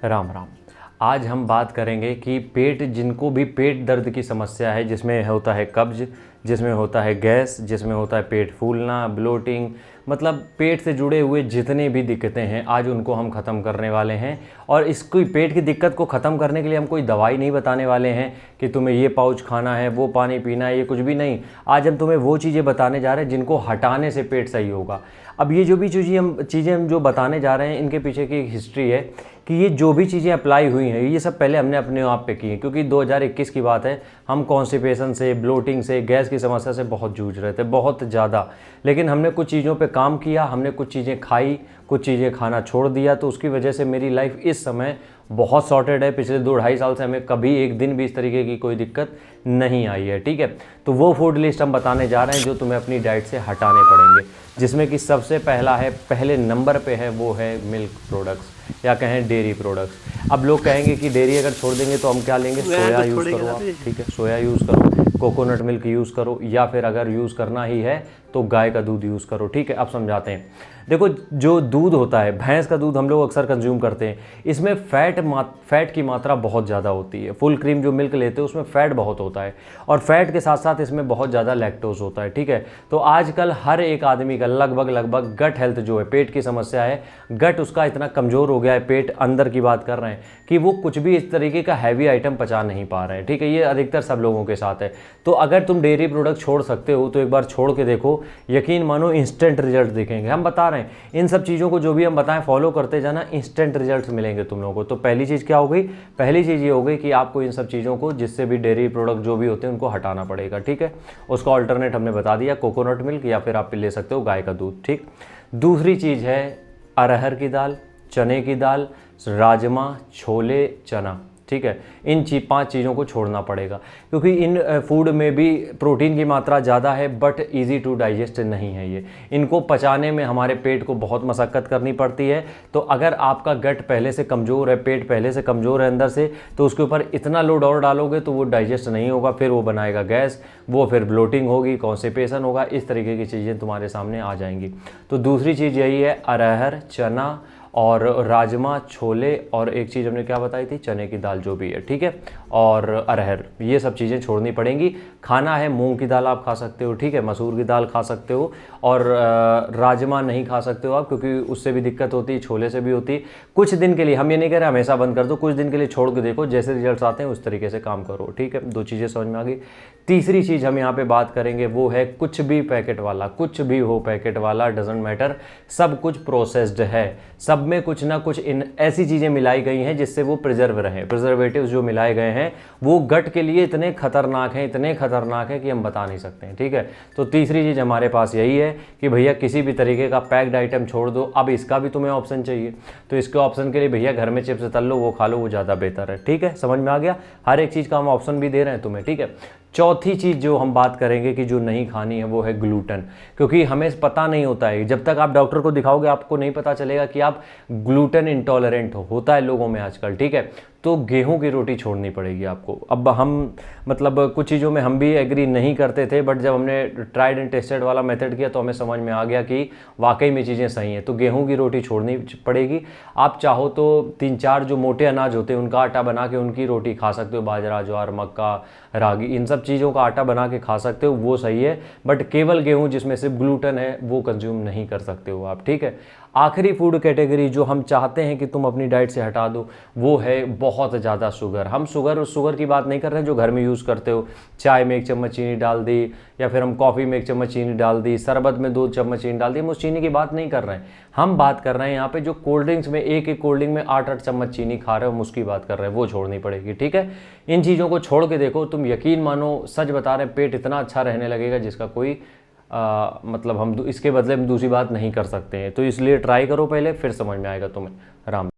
राम राम। आज हम बात करेंगे कि पेट, जिनको भी पेट दर्द की समस्या है, जिसमें होता है कब्ज, जिसमें होता है गैस, जिसमें होता है पेट फूलना, ब्लोटिंग, मतलब पेट से जुड़े हुए जितने भी दिक्कतें हैं आज उनको हम ख़त्म करने वाले हैं। और इसको पेट की दिक्कत को ख़त्म करने के लिए हम कोई दवाई नहीं बताने वाले हैं कि तुम्हें ये पाउच खाना है, वो पानी पीना है, ये कुछ भी नहीं। आज हम तुम्हें वो चीज़ें बताने जा रहे हैं जिनको हटाने से पेट सही होगा। अब ये जो भी चीज़ें हम जो बताने जा रहे हैं, इनके पीछे की एक हिस्ट्री है कि ये जो भी चीज़ें अप्लाई हुई हैं ये सब पहले हमने अपने आप पे की हैं, क्योंकि 2021 की बात है। हम कॉन्स्टिपेशन से, ब्लोटिंग से, गैस की समस्या से बहुत जूझ रहे थे, बहुत ज़्यादा। लेकिन हमने कुछ चीज़ों पे काम किया, हमने कुछ चीज़ें खाई, कुछ चीज़ें खाना छोड़ दिया, तो उसकी वजह से मेरी लाइफ इस समय बहुत सॉर्टेड है। पिछले 2-2.5 साल से हमें कभी एक दिन भी इस तरीके की कोई दिक्कत नहीं आई है, ठीक है। तो वो फूड लिस्ट हम बताने जा रहे हैं जो तुम्हें अपनी डाइट से हटाने पड़ेंगे, जिसमें कि सबसे पहला है, पहले नंबर पे है, वो है मिल्क प्रोडक्ट्स या कहें डेयरी प्रोडक्ट्स। अब लोग कहेंगे कि डेयरी अगर छोड़ देंगे तो हम क्या लेंगे? सोया यूज़ करो आप, ठीक है, सोया यूज़ करो, कोकोनट मिल्क यूज़ करो, या फिर अगर यूज़ करना ही है तो गाय का दूध यूज़ करो, ठीक है। अब समझाते हैं। देखो, जो दूध होता है, भैंस का दूध हम लोग अक्सर कंज्यूम करते हैं, इसमें फ़ैट की मात्रा बहुत ज़्यादा होती है। फुल क्रीम जो मिल्क लेते हैं उसमें फ़ैट बहुत होता है, और फैट के साथ साथ इसमें बहुत ज़्यादा लैक्टोज होता है, ठीक है। तो आजकल हर एक आदमी का लगभग गट हेल्थ जो है, पेट की समस्या है, गट उसका इतना कमज़ोर हो गया है, पेट अंदर की बात कर रहे हैं, कि वो कुछ भी इस तरीके का हैवी आइटम पचा नहीं पा रहे हैं, ठीक है। ये अधिकतर सब लोगों के साथ है। तो अगर तुम डेयरी प्रोडक्ट छोड़ सकते हो तो एक बार छोड़ के देखो, यकीन मानो इंस्टेंट रिजल्ट दिखेंगे। हम बता रहे हैं, इन सब चीज़ों को जो भी हम बताएं फॉलो करते जाना, इंस्टेंट रिजल्ट्स मिलेंगे तुम लोगों को। तो पहली चीज़ क्या हो गई? पहली चीज़ ये हो गई कि आपको इन सब चीज़ों को, जिससे भी डेयरी प्रोडक्ट जो भी होते हैं, उनको हटाना पड़ेगा, ठीक है। उसका ऑल्टरनेट हमने बता दिया, कोकोनट मिल्क, या फिर आप ले सकते हो गाय का दूध, ठीक। दूसरी चीज़ है अरहर की दाल, चने की दाल, राजमा, छोले, चना, ठीक है। इन 5 चीज़ों को छोड़ना पड़ेगा, क्योंकि इन फूड में भी प्रोटीन की मात्रा ज़्यादा है, बट इजी टू डाइजेस्ट नहीं है ये। इनको पचाने में हमारे पेट को बहुत मशक्क़त करनी पड़ती है। तो अगर आपका गट पहले से कमज़ोर है, पेट पहले से कमज़ोर है अंदर से, तो उसके ऊपर इतना लोड और डालोगे तो वो डाइजेस्ट नहीं होगा, फिर वो बनाएगा गैस, वो फिर ब्लोटिंग होगी, कॉन्स्टिपेशन होगा, इस तरीके की चीज़ें तुम्हारे सामने आ जाएंगी। तो दूसरी चीज़ यही है, अरहर, चना और राजमा, छोले, और एक चीज़ हमने क्या बताई थी, चने की दाल जो भी है, ठीक है, और अरहर, ये सब चीज़ें छोड़नी पड़ेंगी। खाना है मूंग की दाल आप खा सकते हो, ठीक है, मसूर की दाल खा सकते हो, और राजमा नहीं खा सकते हो आप, क्योंकि उससे भी दिक्कत होती है, छोले से भी होती है। कुछ दिन के लिए, हम ये नहीं कह रहे हमेशा बंद कर दो, कुछ दिन के लिए छोड़ के देखो, जैसे रिजल्ट्स आते हैं उस तरीके से काम करो, ठीक है। 2 चीज़ें समझ में आ गई। तीसरी चीज़ हम यहाँ पे बात करेंगे, वो है कुछ भी पैकेट वाला, कुछ भी हो पैकेट वाला, डजेंट मैटर, सब कुछ प्रोसेस्ड है, सब में कुछ ना कुछ इन ऐसी चीज़ें मिलाई गई हैं जिससे वो प्रिजर्व रहें। प्रिजर्वेटिव्स जो मिलाए गए हैं वो गट के लिए इतने खतरनाक हैं, इतने खतरनाक हैं कि हम बता नहीं सकते हैं, ठीक है। तो तीसरी चीज़ हमारे पास यही है कि भैया किसी भी तरीके का पैक्ड आइटम छोड़ दो। अब इसका भी तुम्हें ऑप्शन चाहिए, तो इसके ऑप्शन के लिए भैया घर में चिप्स तल लो, वो खा लो, वो ज़्यादा बेहतर है, ठीक है। समझ में आ गया? हर एक चीज़ का हम ऑप्शन भी दे रहे हैं तुम्हें, ठीक है। चौथी चीज़ जो हम बात करेंगे कि जो नहीं खानी है, वो है ग्लूटेन, क्योंकि हमें पता नहीं होता है, जब तक आप डॉक्टर को दिखाओगे आपको नहीं पता चलेगा कि आप ग्लूटेन इंटॉलरेंट हो, होता है लोगों में आजकल, ठीक है। तो गेहूं की रोटी छोड़नी पड़ेगी आपको। अब हम मतलब कुछ चीज़ों में हम भी एग्री नहीं करते थे, बट जब हमने ट्राइड एंड टेस्टेड वाला मेथड किया तो हमें समझ में आ गया कि वाकई में चीज़ें सही हैं। तो गेहूं की रोटी छोड़नी पड़ेगी। आप चाहो तो 3-4 जो मोटे अनाज होते हैं उनका आटा बना के उनकी रोटी खा सकते हो, बाजरा, ज्वार, मक्का, रागी, इन सब चीज़ों का आटा बना के खा सकते हो, वो सही है। बट केवल गेहूँ जिसमें सिर्फ ग्लूटेन है वो कंज्यूम नहीं कर सकते हो आप, ठीक है। आखिरी फूड कैटेगरी जो हम चाहते हैं कि तुम अपनी डाइट से हटा दो, वो है बहुत ज़्यादा शुगर। हम शुगर की बात नहीं कर रहे हैं जो घर में यूज़ करते हो, चाय में 1 चम्मच चीनी डाल दी, या फिर हम कॉफ़ी में 1 चम्मच चीनी डाल दी, शरबत में 2 चम्मच चीनी डाल दी, हम उस चीनी की बात नहीं कर रहे हैं। हम बात कर रहे हैं यहाँ पे जो कोल्ड ड्रिंक्स में एक कोल्ड ड्रिंक में 8-8 चम्मच चीनी खा रहे हो, हम उसकी बात कर रहे हैं, वो छोड़नी पड़ेगी, ठीक है। इन चीज़ों को छोड़ के देखो, तुम यकीन मानो, सच बता रहे हैं, पेट इतना अच्छा रहने लगेगा जिसका कोई मतलब हम इसके बदले में दूसरी बात नहीं कर सकते हैं। तो इसलिए ट्राई करो पहले, फिर समझ में आएगा तुम्हें। राम।